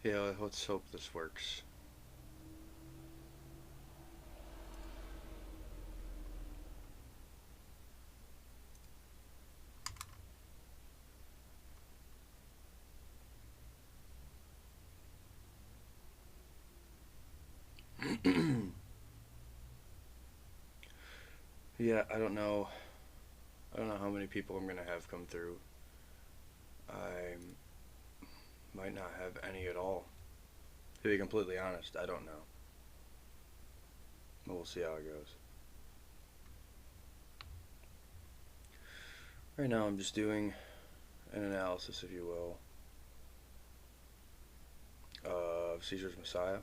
Yeah, let's hope this works. Yeah, I don't know. I don't know how many people I'm gonna have come through. I might not have any at all. To be completely honest, I don't know. But we'll see how it goes. Right now, I'm just doing an analysis, if you will, of Caesar's Messiah.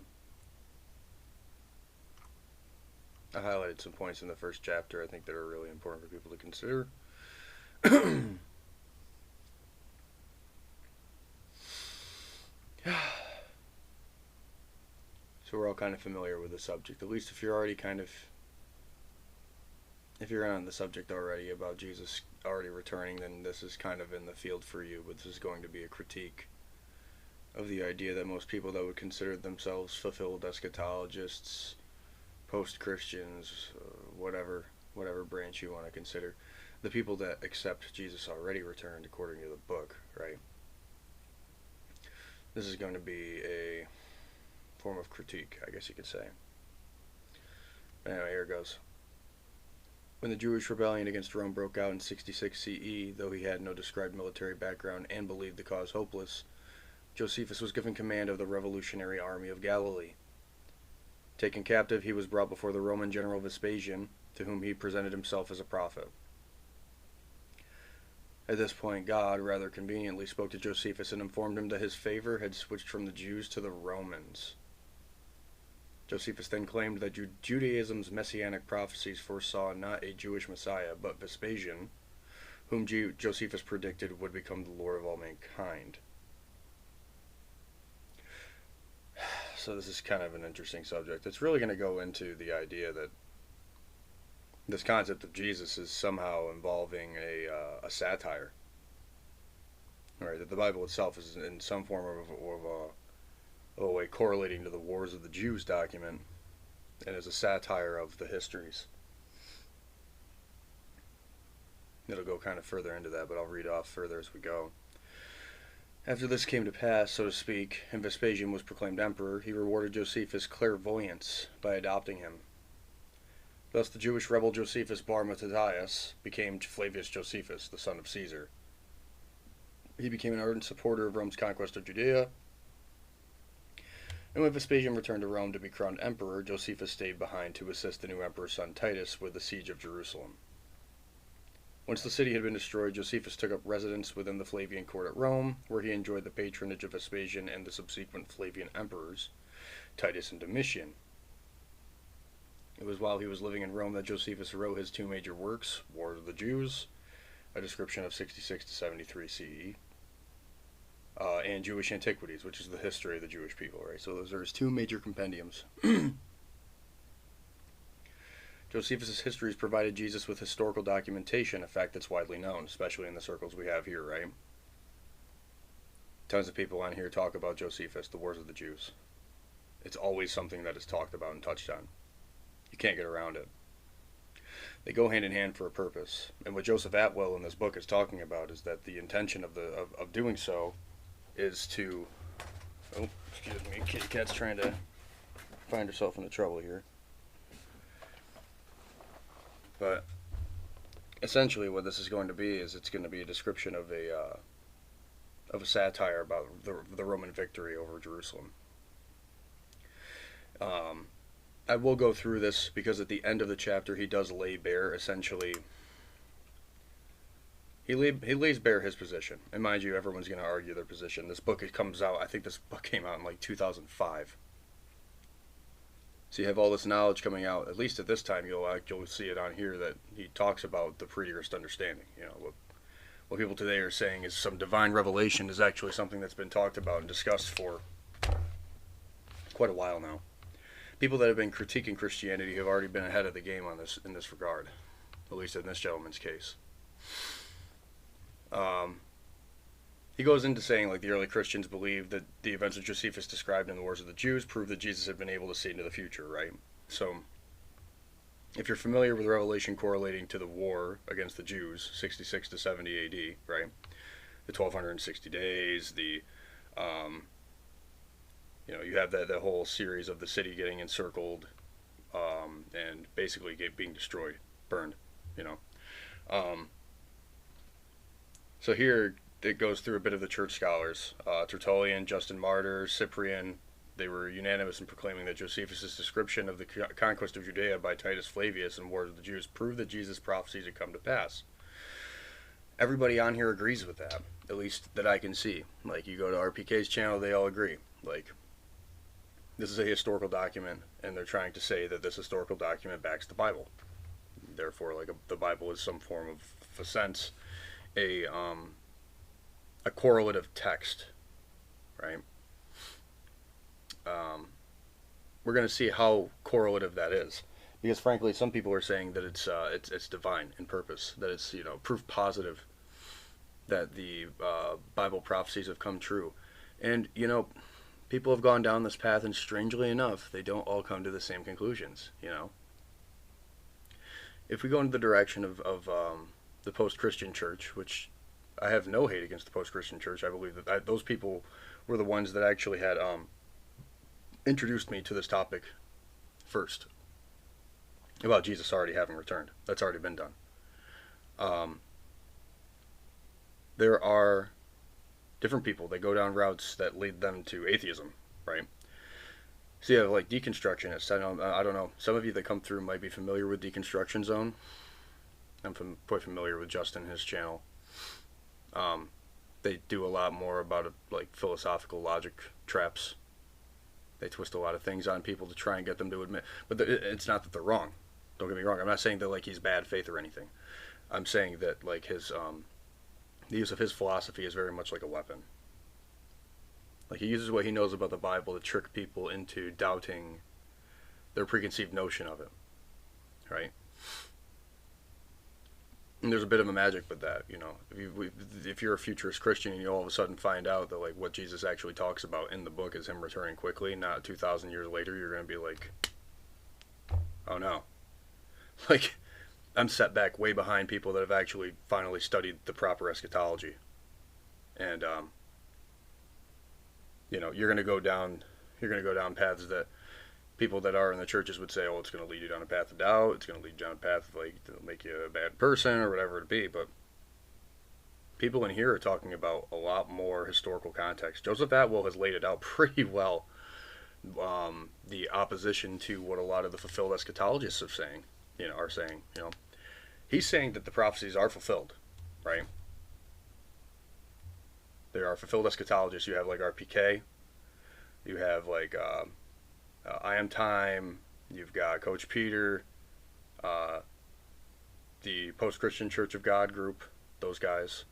I highlighted some points in the first chapter I think that are really important for people to consider. So we're all kind of familiar with the subject, at least if you're already kind of, if you're on the subject already about Jesus already returning, then this is kind of in the field for you. But this is going to be a critique of the idea that most people that would consider themselves fulfilled eschatologists, post-Christians, whatever branch you want to consider, the people that accept Jesus already returned according to the book, right? This is going to be a form of critique, I guess you could say. Anyway, here it goes. When the Jewish rebellion against Rome broke out in 66 CE, though he had no described military background and believed the cause hopeless, Josephus was given command of the revolutionary army of Galilee. Taken captive, he was brought before the Roman general Vespasian, to whom he presented himself as a prophet. At this point, God, rather conveniently, spoke to Josephus and informed him that his favor had switched from the Jews to the Romans. Josephus then claimed that Judaism's messianic prophecies foresaw not a Jewish Messiah, but Vespasian, whom Josephus predicted would become the Lord of all mankind. So this is kind of an interesting subject. It's really going to go into the idea that this concept of Jesus is somehow involving a satire. Right, that the Bible itself is in some form of a way correlating to the Wars of the Jews document and is a satire of the histories. It'll go kind of further into that, but I'll read off further as we go. After this came to pass, so to speak, and Vespasian was proclaimed emperor, he rewarded Josephus' clairvoyance by adopting him. Thus the Jewish rebel Josephus Bar Mattathias became Flavius Josephus, the son of Caesar. He became an ardent supporter of Rome's conquest of Judea, and when Vespasian returned to Rome to be crowned emperor, Josephus stayed behind to assist the new emperor's son Titus with the siege of Jerusalem. Once the city had been destroyed, Josephus took up residence within the Flavian court at Rome, where he enjoyed the patronage of Vespasian and the subsequent Flavian emperors, Titus and Domitian. It was while he was living in Rome that Josephus wrote his two major works, Wars of the Jews, a description of 66 to 73 CE, and Jewish Antiquities, which is the history of the Jewish people, right? So those are his two major compendiums. Josephus' histories provided Jesus with historical documentation, a fact that's widely known, especially in the circles we have here, right? Tons of people on here talk about Josephus, the Wars of the Jews. It's always something that is talked about and touched on. You can't get around it. They go hand in hand for a purpose. And what Joseph Atwill in this book is talking about is that the intention of doing so is to... Oh, excuse me, kitty cat's trying to find herself into trouble here. But essentially what this is going to be is it's going to be a description of a satire about the Roman victory over Jerusalem. I will go through this because at the end of the chapter he does lay bare essentially... He lays bare his position. And mind you, everyone's going to argue their position. This book, it comes out, I think this book came out in like 2005. So you have all this knowledge coming out. At least at this time, you'll see it on here that he talks about the preterist understanding. You know, what people today are saying is some divine revelation is actually something that's been talked about and discussed for quite a while now. People that have been critiquing Christianity have already been ahead of the game on this in this regard, at least in this gentleman's case. he goes into saying like the early Christians believed that the events of Josephus described in the Wars of the Jews proved that Jesus had been able to see into the future, right? So, if you're familiar with Revelation correlating to the war against the Jews, 66 to 70 AD, right? The 1260 days, um, you have that whole series of the city getting encircled, and basically being destroyed, burned, you know. Um, so here it goes through a bit of the church scholars. Tertullian, Justin Martyr, Cyprian, they were unanimous in proclaiming that Josephus' description of the conquest of Judea by Titus Flavius and Wars of the Jews proved that Jesus' prophecies had come to pass. Everybody on here agrees with that, at least that I can see. Like, you go to RPK's channel, they all agree. Like, this is a historical document, and they're trying to say that this historical document backs the Bible. Therefore, like, the Bible is some form of, a sense, a correlative text, right? We're going to see how correlative that is, because frankly, some people are saying that it's divine in purpose, that it's proof positive that the Bible prophecies have come true, and people have gone down this path, and strangely enough, they don't all come to the same conclusions. If we go into the direction of the post-Christian church, which I have no hate against the post-Christian church, I believe that those people were the ones that actually had introduced me to this topic first, about Jesus already having returned. That's already been done. There are different people that go down routes that lead them to atheism, right? So you have like deconstructionists. I don't know. Some of you that come through might be familiar with Deconstruction Zone. I'm quite familiar with Justin and his channel. They do a lot more about like philosophical logic traps. They twist a lot of things on people to try and get them to admit. But it's not that they're wrong. Don't get me wrong. I'm not saying that like he's bad faith or anything. I'm saying that like his the use of his philosophy is very much like a weapon. Like, he uses what he knows about the Bible to trick people into doubting their preconceived notion of it, right? And there's a bit of a magic with that, if you're a futurist Christian and you all of a sudden find out that like what Jesus actually talks about in the book is him returning quickly, not 2,000 years later, you're going to be like, oh no. Like, I'm set back way behind people that have actually finally studied the proper eschatology. And, you're going to go down paths that people that are in the churches would say, oh, it's going to lead you down a path of doubt. It's going to lead you down a path like to make you a bad person or whatever it be. But people in here are talking about a lot more historical context. Joseph Atwill has laid it out pretty well. The opposition to what a lot of the fulfilled eschatologists are saying. He's saying that the prophecies are fulfilled, right? There are fulfilled eschatologists. You have like RPK. You have like I Am Time. You've got Coach Peter. The Post-Christian Church of God group. Those guys.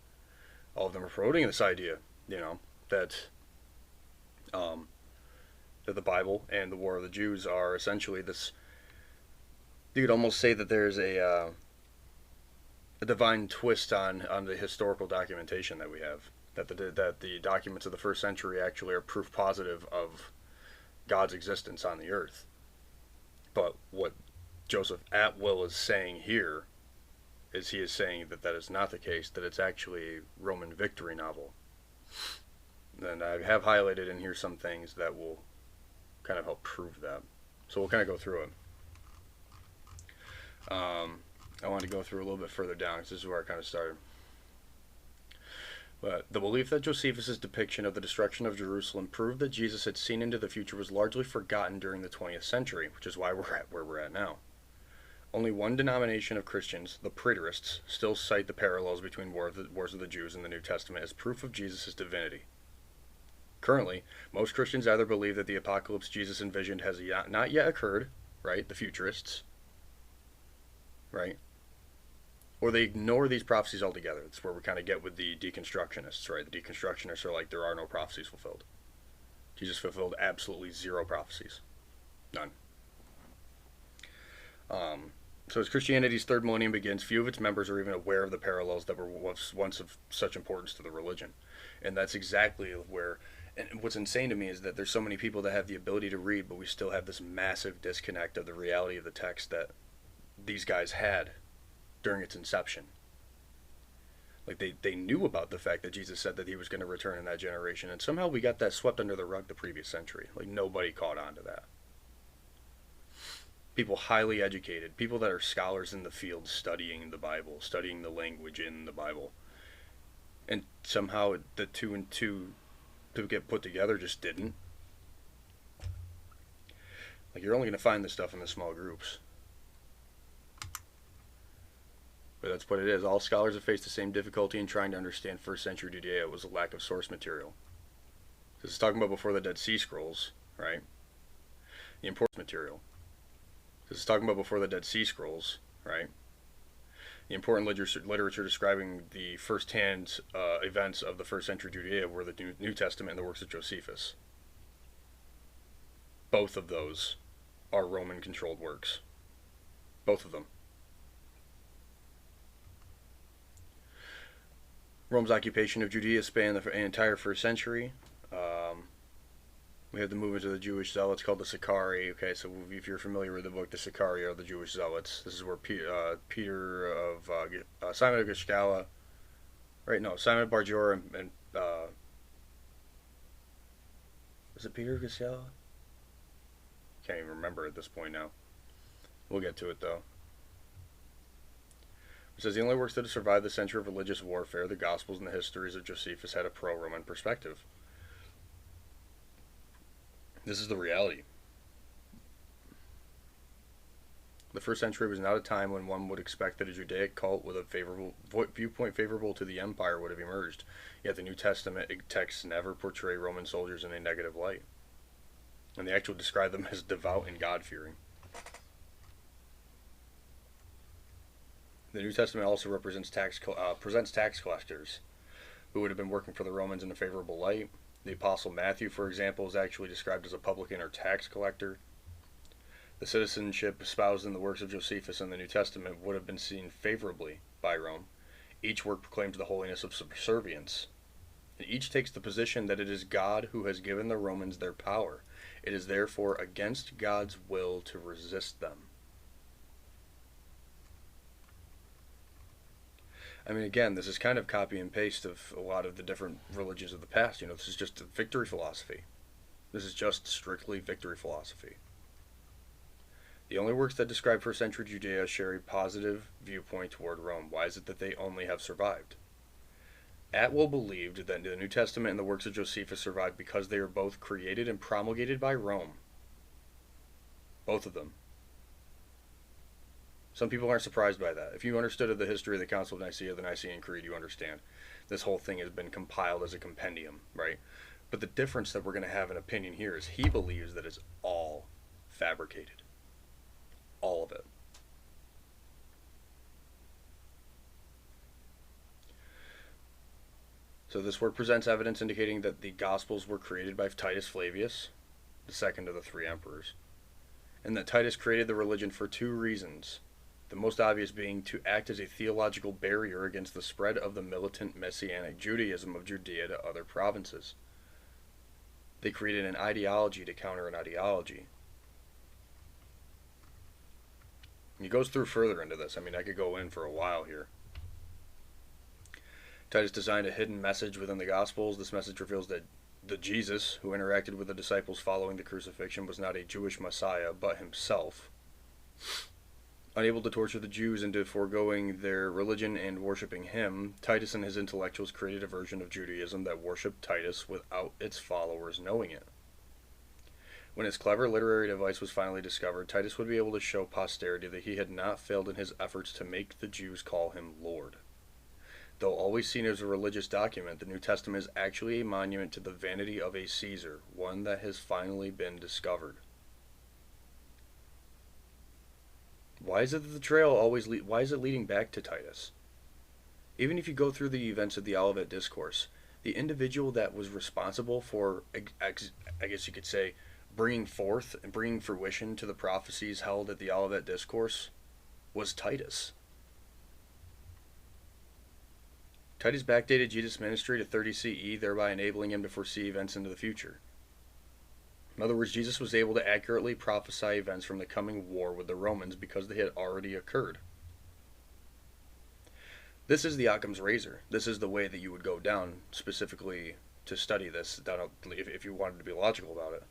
All of them are promoting this idea, that that the Bible and the War of the Jews are essentially this. You could almost say that there's a divine twist on the historical documentation that we have. That the documents of the first century actually are proof positive of God's existence on the earth. But what Joseph Atwill is saying here is he is saying that is not the case, that it's actually a Roman victory novel. And I have highlighted in here some things that will kind of help prove that. So we'll kind of go through it. I want to go through a little bit further down because this is where I kind of started. But the belief that Josephus' depiction of the destruction of Jerusalem proved that Jesus had seen into the future was largely forgotten during the 20th century, which is why we're at where we're at now. Only one denomination of Christians, the preterists, still cite the parallels between Wars of the Jews and the New Testament as proof of Jesus' divinity. Currently, most Christians either believe that the apocalypse Jesus envisioned has not yet occurred, right, the futurists, right, or they ignore these prophecies altogether. That's where we kind of get with the deconstructionists, right? The deconstructionists are like, there are no prophecies fulfilled. Jesus fulfilled absolutely zero prophecies. None. So as Christianity's third millennium begins, few of its members are even aware of the parallels that were once of such importance to the religion. And that's exactly where, and what's insane to me is that there's so many people that have the ability to read, but we still have this massive disconnect of the reality of the text that these guys had during its inception. Like they knew about the fact that Jesus said that he was going to return in that generation, and somehow we got that swept under the rug the previous century. Like nobody caught on to that. People highly educated, people that are scholars in the field studying the Bible, studying the language in the Bible. And somehow the two and two to get put together just didn't. Like you're only going to find this stuff in the small groups. But that's what it is. All scholars have faced the same difficulty in trying to understand first century Judea. It was a lack of source material. This is talking about before the Dead Sea Scrolls, right? The important material. This is talking about before the Dead Sea Scrolls, right? The important literature describing the first-hand events of the first century Judea were the New Testament and the works of Josephus. Both of those are Roman-controlled works. Both of them. Rome's occupation of Judea spanned the entire first century. We have the movement of the Jewish zealots called the Sicarii. Okay, so if you're familiar with the book, the Sicarii are the Jewish zealots. This is where Peter of Simon of Giscala, right? No, Simon of Barjor and is it Peter of Giscala? Can't even remember at this point now. We'll get to it though. It says the only works that have survived the century of religious warfare, the Gospels and the histories of Josephus, had a pro-Roman perspective. This is the reality. The first century was not a time when one would expect that a Judaic cult with a favorable viewpoint favorable to the empire would have emerged. Yet the New Testament texts never portray Roman soldiers in a negative light, and they actually describe them as devout and God-fearing. The New Testament also presents tax collectors who would have been working for the Romans in a favorable light. The Apostle Matthew, for example, is actually described as a publican or tax collector. The citizenship espoused in the works of Josephus in the New Testament would have been seen favorably by Rome. Each work proclaims the holiness of subservience, and each takes the position that it is God who has given the Romans their power. It is therefore against God's will to resist them. I mean, again, this is kind of copy and paste of a lot of the different religions of the past. You know, this is just a victory philosophy. This is just strictly victory philosophy. The only works that describe first century Judea share a positive viewpoint toward Rome. Why is it that they only have survived? Atwill believed that the New Testament and the works of Josephus survived because they are both created and promulgated by Rome. Both of them. Some people aren't surprised by that. If you understood the history of the Council of Nicaea, the Nicene Creed, you understand. This whole thing has been compiled as a compendium, right? But the difference that we're going to have an opinion here is he believes that it's all fabricated. All of it. So this work presents evidence indicating that the Gospels were created by Titus Flavius, the second of the three emperors, and that Titus created the religion for two reasons. The most obvious being to act as a theological barrier against the spread of the militant Messianic Judaism of Judea to other provinces. They created an ideology to counter an ideology. And he goes through further into this. I mean, I could go in for a while here. Titus designed a hidden message within the Gospels. This message reveals that the Jesus who interacted with the disciples following the crucifixion was not a Jewish Messiah, but himself. Unable to torture the Jews into foregoing their religion and worshipping him, Titus and his intellectuals created a version of Judaism that worshipped Titus without its followers knowing it. When his clever literary device was finally discovered, Titus would be able to show posterity that he had not failed in his efforts to make the Jews call him Lord. Though always seen as a religious document, the New Testament is actually a monument to the vanity of a Caesar, one that has finally been discovered. Why is it that the trail always why is it leading back to Titus? Even if you go through the events of the Olivet Discourse, the individual that was responsible for, I guess you could say, bringing forth and bringing fruition to the prophecies held at the Olivet Discourse was Titus. Titus backdated Jesus' ministry to 30 CE, thereby enabling him to foresee events into the future. In other words, Jesus was able to accurately prophesy events from the coming war with the Romans because they had already occurred. This is the Occam's razor. This is the way that you would go down specifically to study this, if you wanted to be logical about it.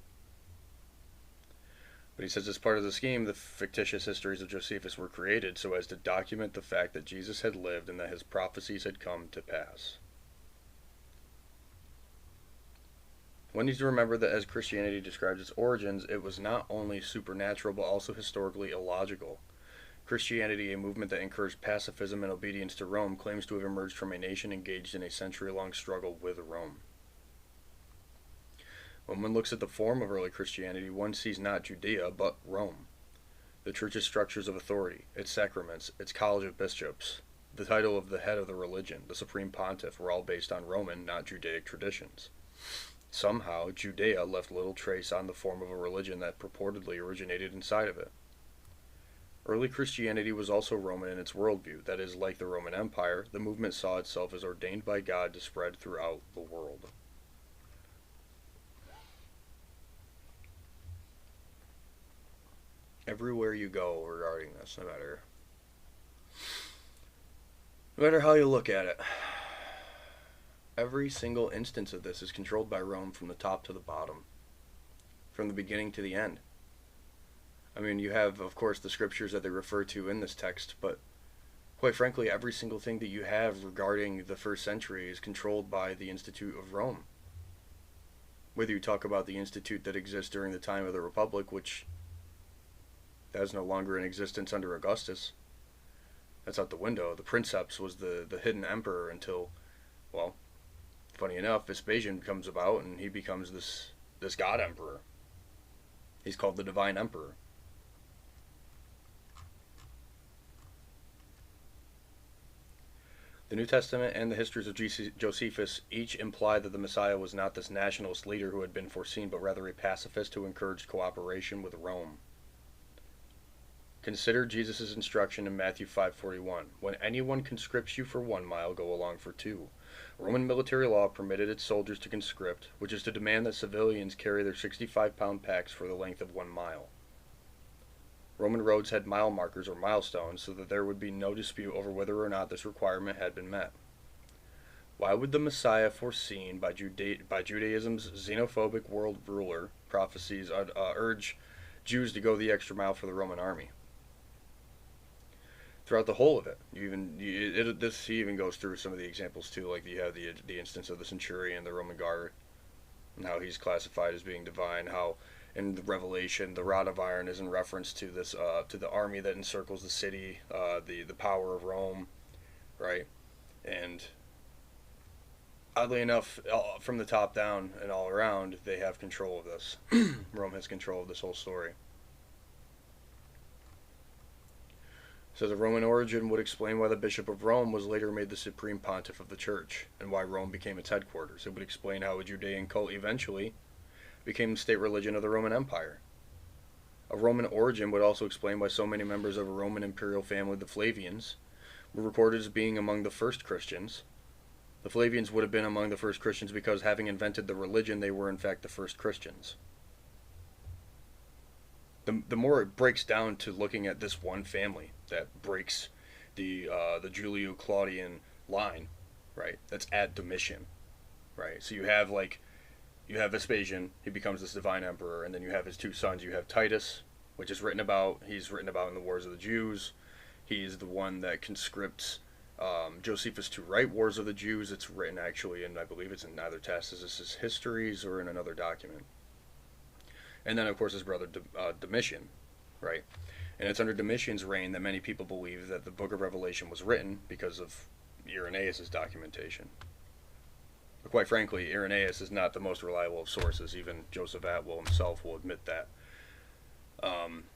But he says, as part of the scheme, the fictitious histories of Josephus were created so as to document the fact that Jesus had lived and that his prophecies had come to pass. One needs to remember that as Christianity describes its origins, it was not only supernatural but also historically illogical. Christianity, a movement that encouraged pacifism and obedience to Rome, claims to have emerged from a nation engaged in a century-long struggle with Rome. When one looks at the form of early Christianity, one sees not Judea, but Rome. The church's structures of authority, its sacraments, its college of bishops, the title of the head of the religion, the supreme pontiff, were all based on Roman, not Judaic traditions. Somehow, Judea left little trace on the form of a religion that purportedly originated inside of it. Early Christianity was also Roman in its worldview. That is, like the Roman Empire, the movement saw itself as ordained by God to spread throughout the world. Everywhere you go regarding this, no matter how you look at it, every single instance of this is controlled by Rome from the top to the bottom, from the beginning to the end. I mean, you have, of course, the scriptures that they refer to in this text, but quite frankly, every single thing that you have regarding the first century is controlled by the Institute of Rome. Whether you talk about the institute that exists during the time of the Republic, which that is no longer in existence under Augustus, that's out the window. The Princeps was the hidden emperor until, well, funny enough, Vespasian comes about and he becomes this god emperor. He's called the Divine Emperor. The New Testament and the histories of Josephus each imply that the Messiah was not this nationalist leader who had been foreseen, but rather a pacifist who encouraged cooperation with Rome. Consider Jesus' instruction in Matthew 5:41. When anyone conscripts you for 1 mile, go along for 2. Roman military law permitted its soldiers to conscript, which is to demand that civilians carry their 65-pound packs for the length of 1 mile. Roman roads had mile markers or milestones so that there would be no dispute over whether or not this requirement had been met. Why would the Messiah, foreseen by Judaism's xenophobic world ruler prophecies, urge Jews to go the extra mile for the Roman army? Throughout the whole of it, this even goes through some of the examples too, like you have the instance of the centurion, the Roman guard, and how he's classified as being divine, how in the Revelation, the rod of iron is in reference to this, to the army that encircles the city, the power of Rome, right? And oddly enough, from the top down and all around, they have control of this. Rome has control of this whole story. So the Roman origin would explain why the Bishop of Rome was later made the supreme pontiff of the church, and why Rome became its headquarters. It would explain how a Judean cult eventually became the state religion of the Roman Empire. A Roman origin would also explain why so many members of a Roman imperial family, the Flavians, were recorded as being among the first Christians. The Flavians would have been among the first Christians because, having invented the religion, they were in fact the first Christians. The more it breaks down to looking at this one family that breaks the Julio-Claudian line, right? That's at Domitian, right? So you have Vespasian, he becomes this divine emperor, and then you have his two sons. You have Titus, which is written about. He's written about in the Wars of the Jews. He's the one that conscripts Josephus to write Wars of the Jews. It's written actually, and I believe it's in either Tacitus's Histories or in another document. And then, of course, his brother Domitian, right? And it's under Domitian's reign that many people believe that the Book of Revelation was written because of Irenaeus' documentation. But quite frankly, Irenaeus is not the most reliable of sources. Even Joseph Atwill himself will admit that.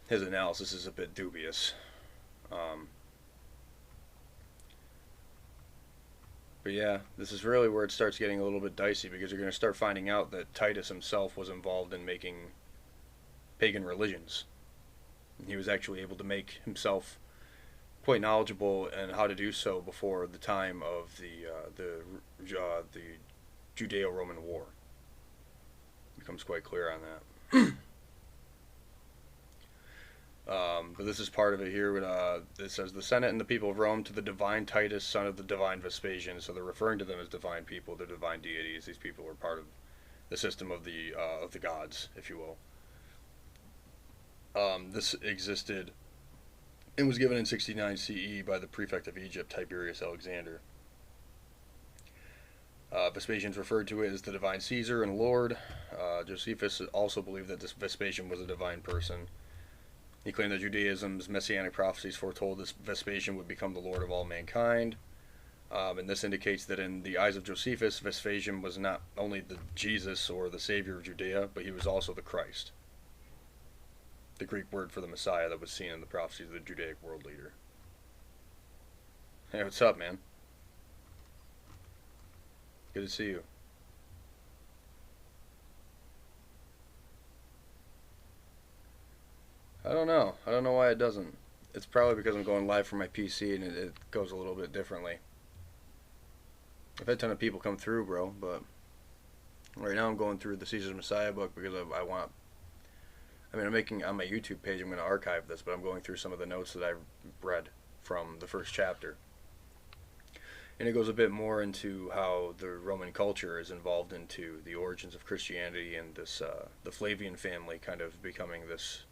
His analysis is a bit dubious. But yeah, this is really where it starts getting a little bit dicey, because you're going to start finding out that Titus himself was involved in making pagan religions. He was actually able to make himself quite knowledgeable in how to do so before the time of the Judeo-Roman War. It becomes quite clear on that. But this is part of it here. It says, the Senate and the people of Rome to the divine Titus, son of the divine Vespasian. So they're referring to them as divine people. They're divine deities. These people are part of the system of the gods, if you will. This existed and was given in 69 CE by the prefect of Egypt, Tiberius Alexander. Vespasian referred to it as the divine Caesar and Lord. Josephus also believed that this Vespasian was a divine person. He claimed that Judaism's messianic prophecies foretold that Vespasian would become the Lord of all mankind. And this indicates that in the eyes of Josephus, Vespasian was not only the Jesus or the Savior of Judea, but he was also the Christ, the Greek word for the Messiah that was seen in the prophecies of the Judaic world leader. Hey, what's up, man? Good to see you. I don't know. I don't know why it doesn't. It's probably because I'm going live from my PC and it goes a little bit differently. I've had a ton of people come through, bro, but right now I'm going through the Caesar's Messiah book because I want... I'm making, on my YouTube page, I'm going to archive this, but I'm going through some of the notes that I've read from the first chapter. And it goes a bit more into how the Roman culture is involved into the origins of Christianity and this the Flavian family kind of becoming this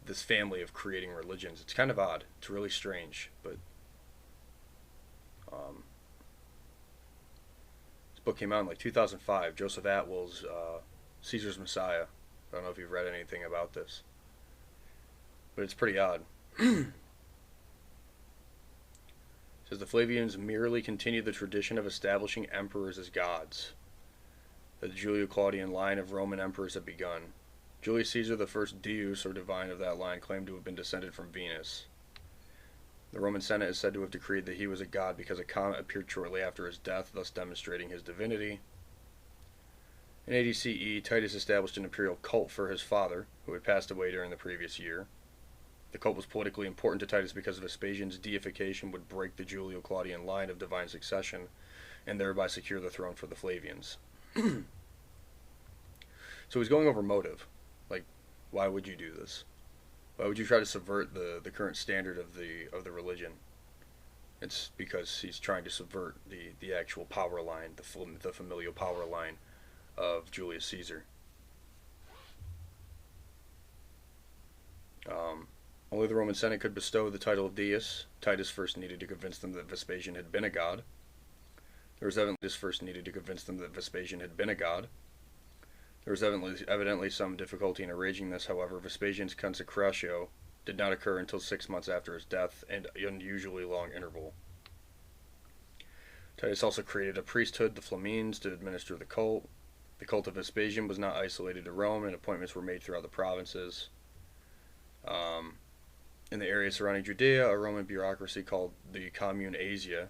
this family of creating religions. It's kind of odd. It's really strange, but this book came out in like 2005. Joseph Atwill's Caesar's Messiah. I don't know if you've read anything about this, but it's pretty odd. It says the Flavians merely continued the tradition of establishing emperors as gods that the Julio-Claudian line of Roman emperors had begun. Julius Caesar, the first deus or divine of that line, claimed to have been descended from Venus. The Roman Senate is said to have decreed that he was a god because a comet appeared shortly after his death, thus demonstrating his divinity. In 80 CE, Titus established an imperial cult for his father, who had passed away during the previous year. The cult was politically important to Titus because Vespasian's deification would break the Julio-Claudian line of divine succession and thereby secure the throne for the Flavians. So he's going over motive. Like, why would you do this? Why would you try to subvert the current standard of the religion? It's because he's trying to subvert the actual power line, the familial power line of Julius Caesar. Only the Roman Senate could bestow the title of deus. Titus first needed to convince them that Vespasian had been a god. There was evidently some difficulty in arranging this. However, Vespasian's consecratio did not occur until 6 months after his death, an unusually long interval. Titus also created a priesthood, the Flamines, to administer the cult. The cult of Vespasian was not isolated to Rome, and appointments were made throughout the provinces. In the area surrounding Judea, a Roman bureaucracy called the Commune Asia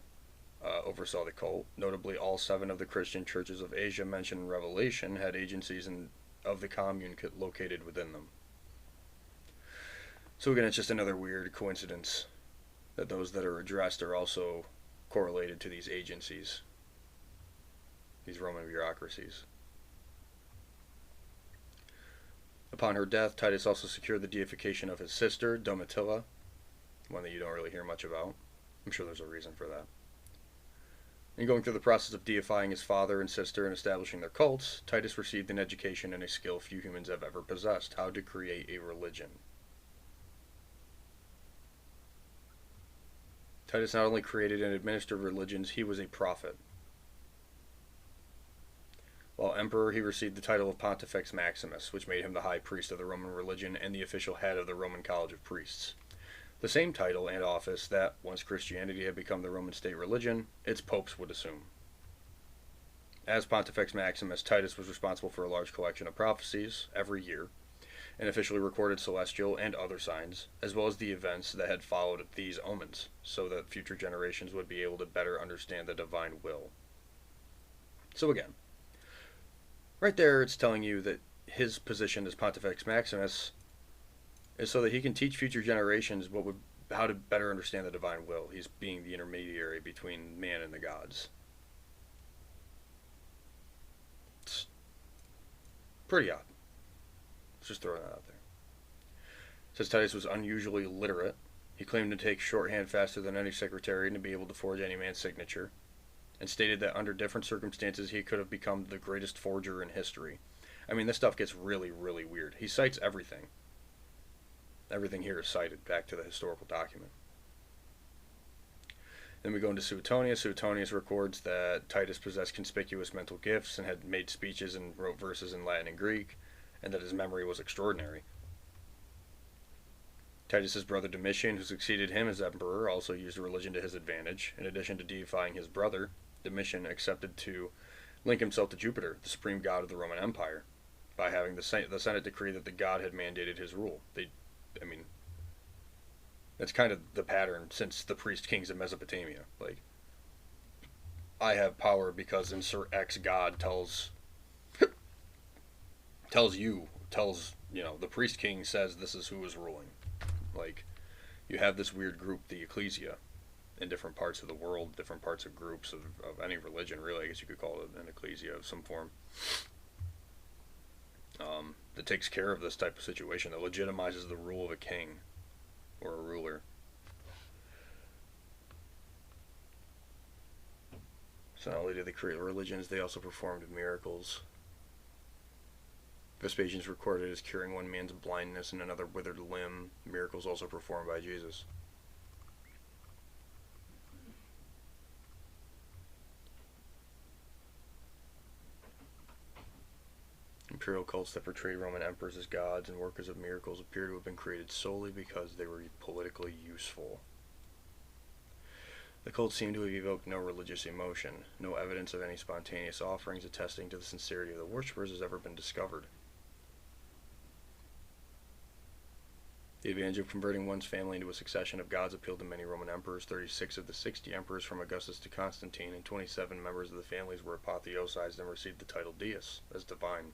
oversaw the cult. Notably, all 7 of the Christian churches of Asia mentioned in Revelation had agencies of the commune located within them. So again, it's just another weird coincidence that those that are addressed are also correlated to these agencies, these Roman bureaucracies. Upon her death, Titus also secured the deification of his sister, Domitilla, one that you don't really hear much about. I'm sure there's a reason for that. In going through the process of deifying his father and sister and establishing their cults, Titus received an education and a skill few humans have ever possessed: how to create a religion. Titus not only created and administered religions, he was a prophet. While emperor, he received the title of Pontifex Maximus, which made him the high priest of the Roman religion and the official head of the Roman College of Priests. The same title and office that, once Christianity had become the Roman state religion, its popes would assume. As Pontifex Maximus, Titus was responsible for a large collection of prophecies every year, and officially recorded celestial and other signs, as well as the events that had followed these omens, so that future generations would be able to better understand the divine will. So again, right there it's telling you that his position as Pontifex Maximus is so that he can teach future generations what would how to better understand the divine will. He's being the intermediary between man and the gods. It's pretty odd. Let's just throw that out there. It says Titus was unusually literate. He claimed to take shorthand faster than any secretary and to be able to forge any man's signature, and stated that under different circumstances he could have become the greatest forger in history. I mean, this stuff gets really, really weird. He cites everything. Everything here is cited back to the historical document. Then we go into Suetonius. Suetonius records that Titus possessed conspicuous mental gifts and had made speeches and wrote verses in Latin and Greek, and that his memory was extraordinary. Titus's brother Domitian, who succeeded him as emperor, also used religion to his advantage. In addition to deifying his brother, Domitian accepted to link himself to Jupiter, the supreme god of the Roman Empire, by having the Senate decree that the god had mandated his rule. That's kind of the pattern since the priest kings of Mesopotamia. Like, I have power because insert X god tells the priest king says this is who is ruling. Like, you have this weird group, the ecclesia, in different parts of the world, different parts of groups of any religion, really. I guess you could call it an ecclesia of some form. That takes care of this type of situation, that legitimizes the rule of a king or a ruler. So not only did they create religions, they also performed miracles. Vespasian is recorded as curing one man's blindness and another withered limb, miracles also performed by Jesus. Imperial cults that portray Roman emperors as gods and workers of miracles appear to have been created solely because they were politically useful. The cults seem to have evoked no religious emotion. No evidence of any spontaneous offerings attesting to the sincerity of the worshippers has ever been discovered. The advantage of converting one's family into a succession of gods appealed to many Roman emperors. 36 of the 60 emperors from Augustus to Constantine, and 27 members of the families were apotheosized and received the title deus, as divine.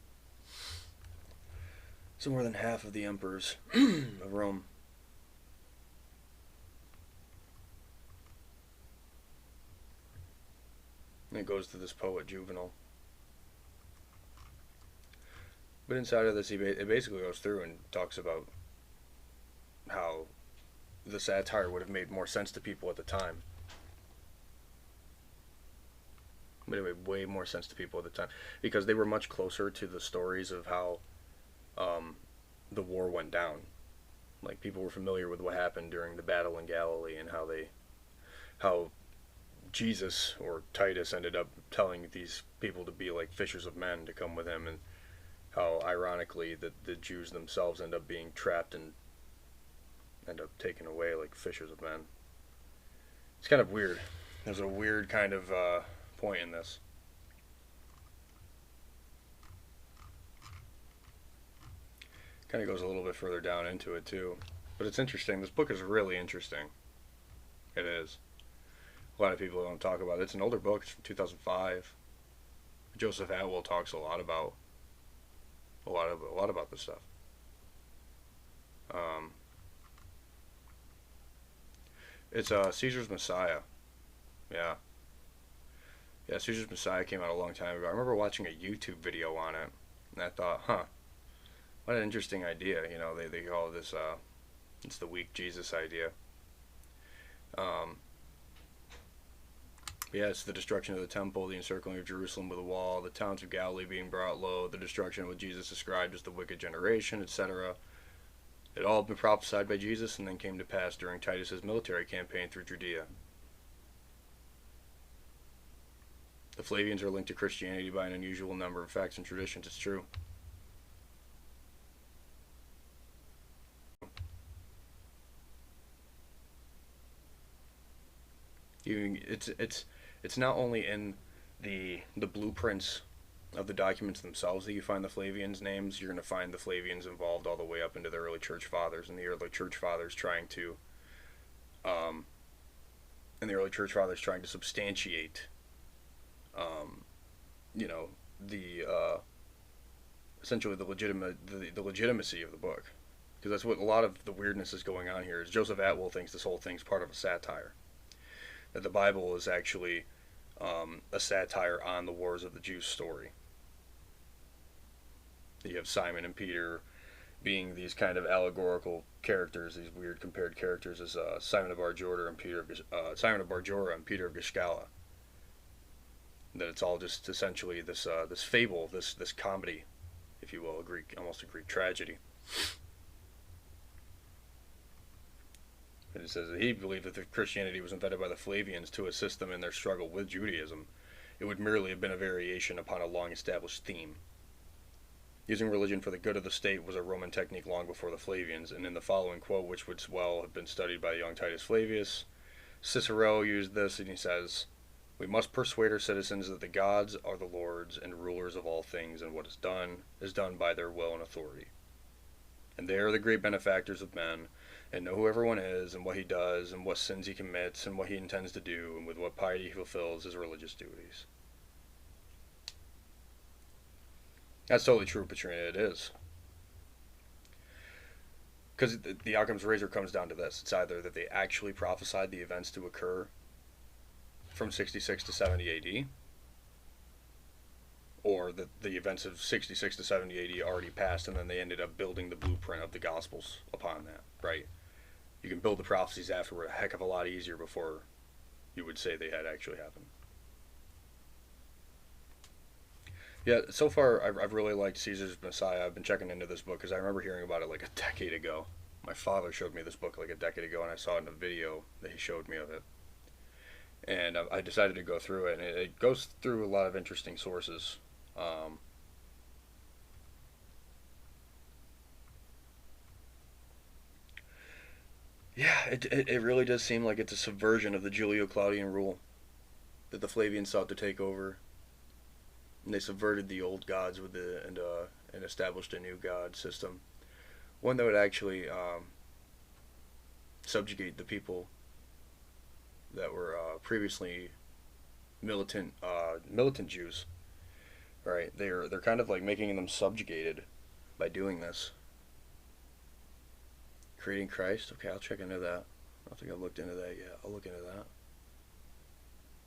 So more than half of the emperors of Rome. And it goes to this poet, Juvenal. But inside of this, it basically goes through and talks about how the satire would have made more sense to people at the time. But it made way more sense to people at the time because they were much closer to the stories of how the war went down. Like, people were familiar with what happened during the battle in Galilee and how Jesus or Titus ended up telling these people to be like fishers of men to come with him, and how ironically the Jews themselves end up being trapped and end up taken away like fishers of men. It's kind of weird. There's a weird kind of point in this. Kind of goes a little bit further down into it too, but it's interesting. This book is really interesting. It is. A lot of people don't talk about it. It's an older book. It's from 2005. Joseph Atwill talks a lot about this stuff. It's Caesar's Messiah. Yeah, Caesar's Messiah came out a long time ago. I remember watching a YouTube video on it, and I thought, what an interesting idea. You know, they call this it's the weak Jesus idea. Yeah, it's the destruction of the temple, the encircling of Jerusalem with a wall, the towns of Galilee being brought low, the destruction of what Jesus described as the wicked generation, etc. It all had been prophesied by Jesus and then came to pass during Titus's military campaign through Judea. The Flavians are linked to Christianity by an unusual number of facts and traditions. It's true. It's not only in the blueprints of the documents themselves that you find the Flavians' names. You're going to find the Flavians involved all the way up into the early church fathers, and the early church fathers trying to substantiate the essentially the legitimacy of the book. Because that's what a lot of the weirdness is going on here. Is Joseph Atwill thinks this whole thing's part of a satire. That the Bible is actually a satire on the Wars of the Jews story. You have Simon and Peter being these kind of allegorical characters, these weird compared characters as Simon of Barjora and Peter of Gishgala. That it's all just essentially this fable, this comedy, if you will, almost a Greek tragedy. And it says that he believed that if Christianity was invented by the Flavians to assist them in their struggle with Judaism, it would merely have been a variation upon a long-established theme. Using religion for the good of the state was a Roman technique long before the Flavians, and in the following quote, which would well have been studied by young Titus Flavius, Cicero used this, and he says, "We must persuade our citizens that the gods are the lords and rulers of all things, and what is done by their will and authority. And they are the great benefactors of men, and know who everyone is, and what he does, and what sins he commits, and what he intends to do, and with what piety he fulfills his religious duties." That's totally true, Patrina. It is. Because the Occam's razor comes down to this. It's either that they actually prophesied the events to occur from 66 to 70 AD, or that the events of 66 to 70 AD already passed, and then they ended up building the blueprint of the Gospels upon that, right? You can build the prophecies afterward a heck of a lot easier before you would say they had actually happened. Yeah, so far I've really liked Caesar's Messiah. I've been checking into this book because I remember hearing about it like a decade ago. My father showed me this book like a decade ago, and I saw it in a video that he showed me of it. And I decided to go through it, and it goes through a lot of interesting sources. Yeah, it really does seem like it's a subversion of the Julio-Claudian rule that the Flavians sought to take over. And they subverted the old gods and established a new god system, one that would actually subjugate the people that were previously militant Jews. Right? They're kind of like making them subjugated by doing this. Creating Christ. Okay, I'll check into that. I don't think I've looked into that yet. I'll look into that.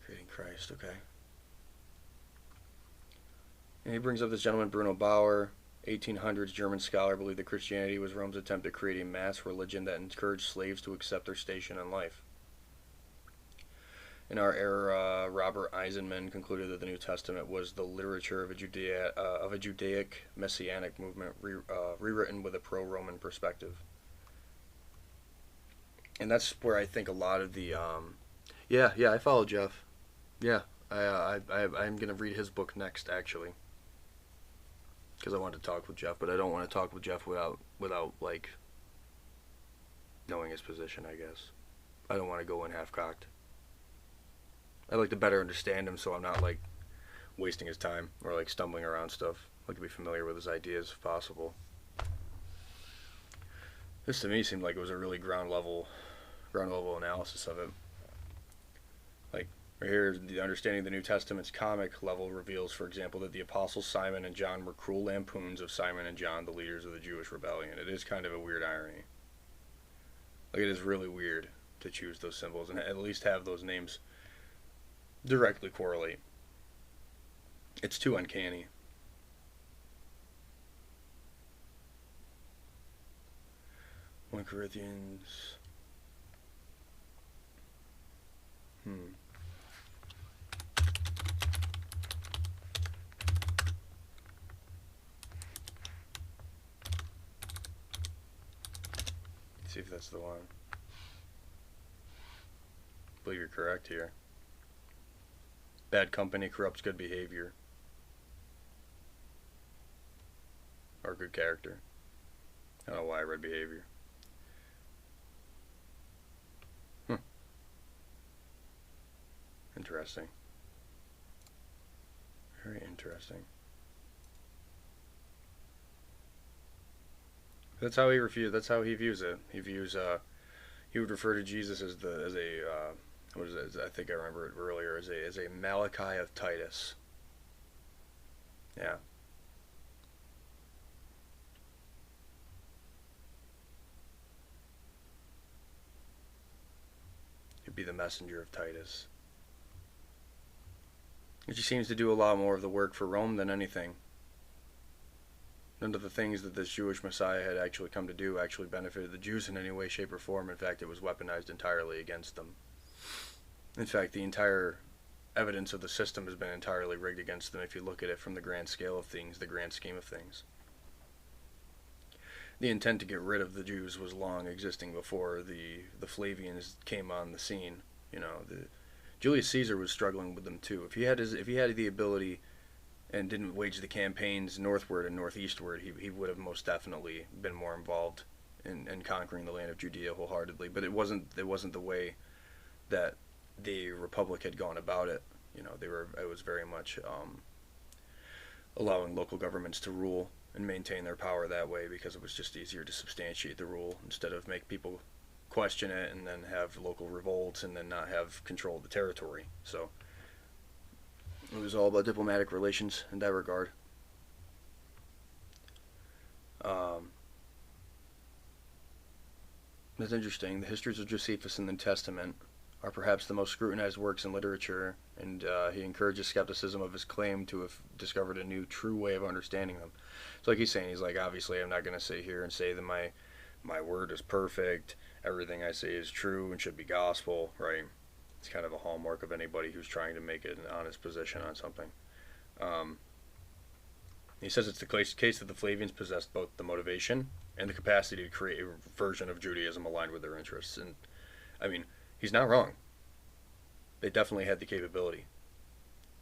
Creating Christ. Okay. And he brings up this gentleman, Bruno Bauer, 1800s German scholar, believed that Christianity was Rome's attempt to create a mass religion that encouraged slaves to accept their station in life. In our era, Robert Eisenman concluded that the New Testament was the literature of a Judaic messianic movement rewritten with a pro-Roman perspective. And that's where I think a lot of the yeah, I follow Jeff. Yeah, I'm gonna read his book next, actually, because I wanted to talk with Jeff, but I don't want to talk with Jeff without like knowing his position. I guess I don't want to go in half cocked. I like to better understand him, so I'm not like wasting his time or like stumbling around stuff. I like to be familiar with his ideas if possible. This to me seemed like it was a really ground level analysis of it. Like right here, the understanding the New Testament's comic level reveals, for example, that the apostles Simon and John were cruel lampoons of Simon and John, the leaders of the Jewish rebellion. It is kind of a weird irony. Like, it is really weird to choose those symbols and at least have those names directly correlate. It's too uncanny. 1 Corinthians. Let's see if that's the one. I believe you're correct here. Bad company corrupts good behavior. Or good character. I don't know why I read behavior. Interesting. Very interesting. That's how he views it. He would refer to Jesus as what is it? I think I remember it earlier as a Malachi of Titus. Yeah. be the messenger of Titus. She seems to do a lot more of the work for Rome than anything. None of the things that this Jewish Messiah had actually come to do actually benefited the Jews in any way, shape, or form. In fact, it was weaponized entirely against them. In fact, the entire evidence of the system has been entirely rigged against them if you look at it from the grand scale of things, the grand scheme of things. The intent to get rid of the Jews was long existing before the Flavians came on the scene. Julius Caesar was struggling with them too. If he had the ability and didn't wage the campaigns northward and northeastward, he would have most definitely been more involved in conquering the land of Judea wholeheartedly. But it wasn't the way that the Republic had gone about it. It was very much allowing local governments to rule and maintain their power that way, because it was just easier to substantiate the rule instead of make people question it and then have local revolts and then not have control of the territory. So it was all about diplomatic relations in that regard. That's interesting. The histories of Josephus in the Testament are perhaps the most scrutinized works in literature, and he encourages skepticism of his claim to have discovered a new, true way of understanding them. So like he's saying, he's like, obviously I'm not going to sit here and say that my word is perfect, everything I say is true and should be gospel, right? It's kind of a hallmark of anybody who's trying to make it an honest position on something. He says it's the case that the Flavians possessed both the motivation and the capacity to create a version of Judaism aligned with their interests. And, I mean, he's not wrong. They definitely had the capability.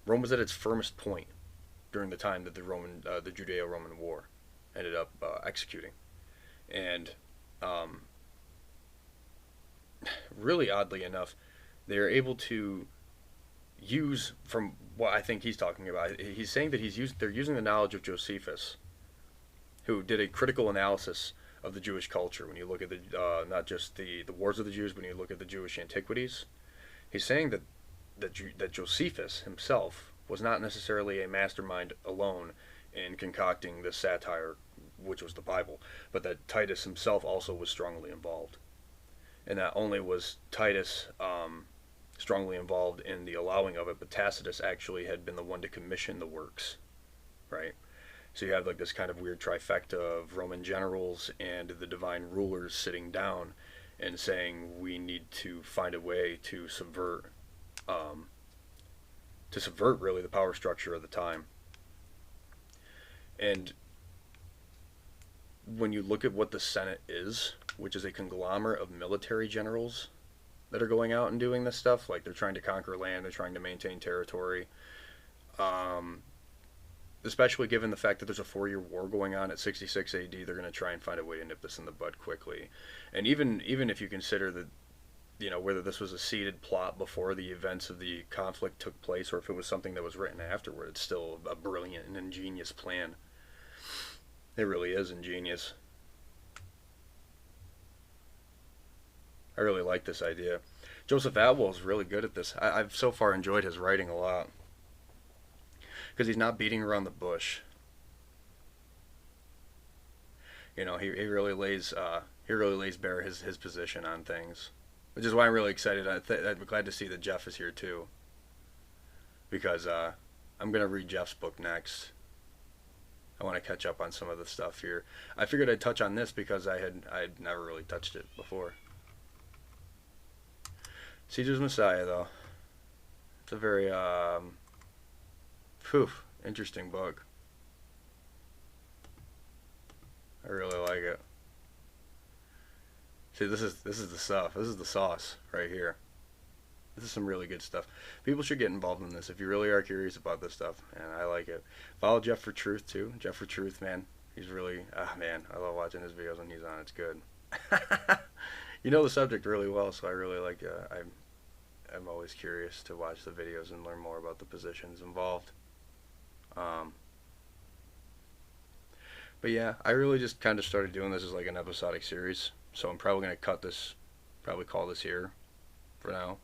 Rome was at its firmest point during the time that the Judeo-Roman War ended up executing. And really oddly enough, they are able to use, from what I think he's talking about, he's saying that they're using the knowledge of Josephus, who did a critical analysis of the Jewish culture. When you look at not just the wars of the Jews, but when you look at the Jewish antiquities, he's saying that Josephus himself was not necessarily a mastermind alone in concocting this satire, which was the Bible, but that Titus himself also was strongly involved. And not only was Titus strongly involved in the allowing of it, but Tacitus actually had been the one to commission the works, right? So you have like this kind of weird trifecta of Roman generals and the divine rulers sitting down and saying, we need to find a way to subvert really the power structure of the time. And when you look at what the Senate is, which is a conglomerate of military generals that are going out and doing this stuff, like they're trying to conquer land, they're trying to maintain territory, especially given the fact that there's a 4-year war going on at 66 AD, they're going to try and find a way to nip this in the bud quickly. And even if you consider that, whether this was a seeded plot before the events of the conflict took place, or if it was something that was written afterward, it's still a brilliant and ingenious plan. It really is ingenious. I really like this idea. Joseph Atwill is really good at this. I've so far enjoyed his writing a lot, because he's not beating around the bush. He really lays bare his position on things, which is why I'm really excited. I'm glad to see that Jeff is here too, because I'm gonna read Jeff's book next. I want to catch up on some of the stuff here. I figured I'd touch on this because I'd never really touched it before. Caesar's Messiah, though, it's a very interesting book. I really like it. See, this is the stuff. This is the sauce right here. This is some really good stuff. People should get involved in this if you really are curious about this stuff, and I like it. Follow Jeff for Truth too. Jeff for Truth, man. He's really man. I love watching his videos when he's on. It's good. You know the subject really well, so I really like. I'm always curious to watch the videos and learn more about the positions involved. But yeah, I really just kind of started doing this as like an episodic series. So I'm probably going to cut this, probably call this here for now.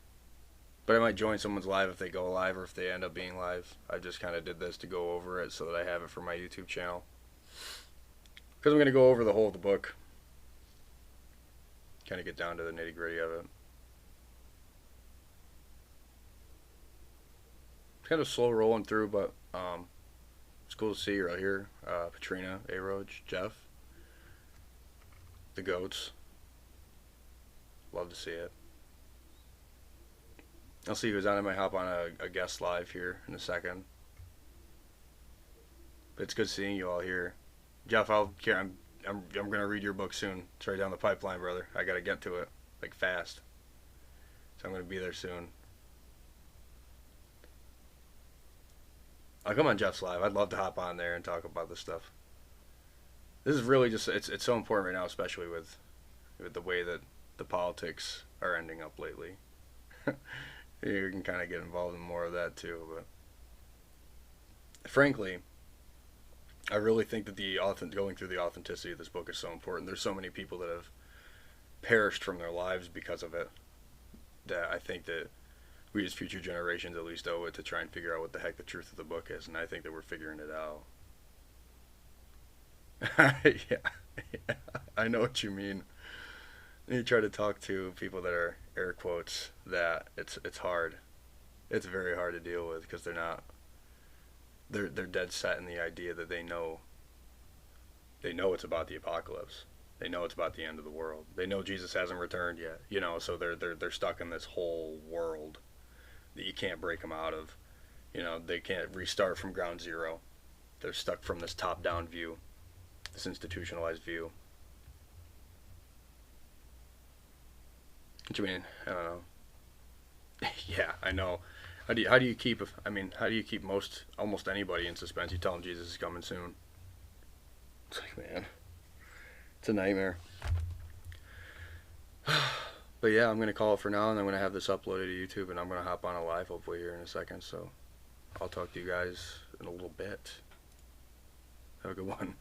But I might join someone's live if they go live or if they end up being live. I just kind of did this to go over it so that I have it for my YouTube channel. Because I'm going to go over the whole of the book. Kind of get down to the nitty gritty of it. kind of slow rolling through, but it's cool to see you right here. Patrina, A-Roach, Jeff, the goats. Love to see it. I'll see who's on. I might hop on a guest live here in a second. But it's good seeing you all here. Jeff, I'm gonna read your book soon. It's right down the pipeline, brother. I gotta get to it like fast. So I'm gonna be there soon. I'll come on Jeff's live. I'd love to hop on there and talk about this stuff. This is really just it's so important right now, especially with the way that the politics are ending up lately. You can kind of get involved in more of that too, but frankly, I really think that going through the authenticity of this book is so important. There's so many people that have perished from their lives because of it, that I think that we as future generations at least owe it to try and figure out what the heck the truth of the book is, and I think that we're figuring it out. Yeah, I know what you mean. You try to talk to people that are air quotes that it's hard. It's very hard to deal with because they're dead set in the idea that they know it's about the apocalypse. They know it's about the end of the world. They know Jesus hasn't returned yet. So they're stuck in this whole world that you can't break them out of. They can't restart from ground zero. They're stuck from this top-down view, this institutionalized view. What you mean? I don't know. Yeah, I know. How do you keep almost anybody in suspense? You tell them Jesus is coming soon. It's like, man, it's a nightmare. But yeah, I'm gonna call it for now, and I'm gonna have this uploaded to YouTube, and I'm gonna hop on a live hopefully here in a second. So I'll talk to you guys in a little bit. Have a good one.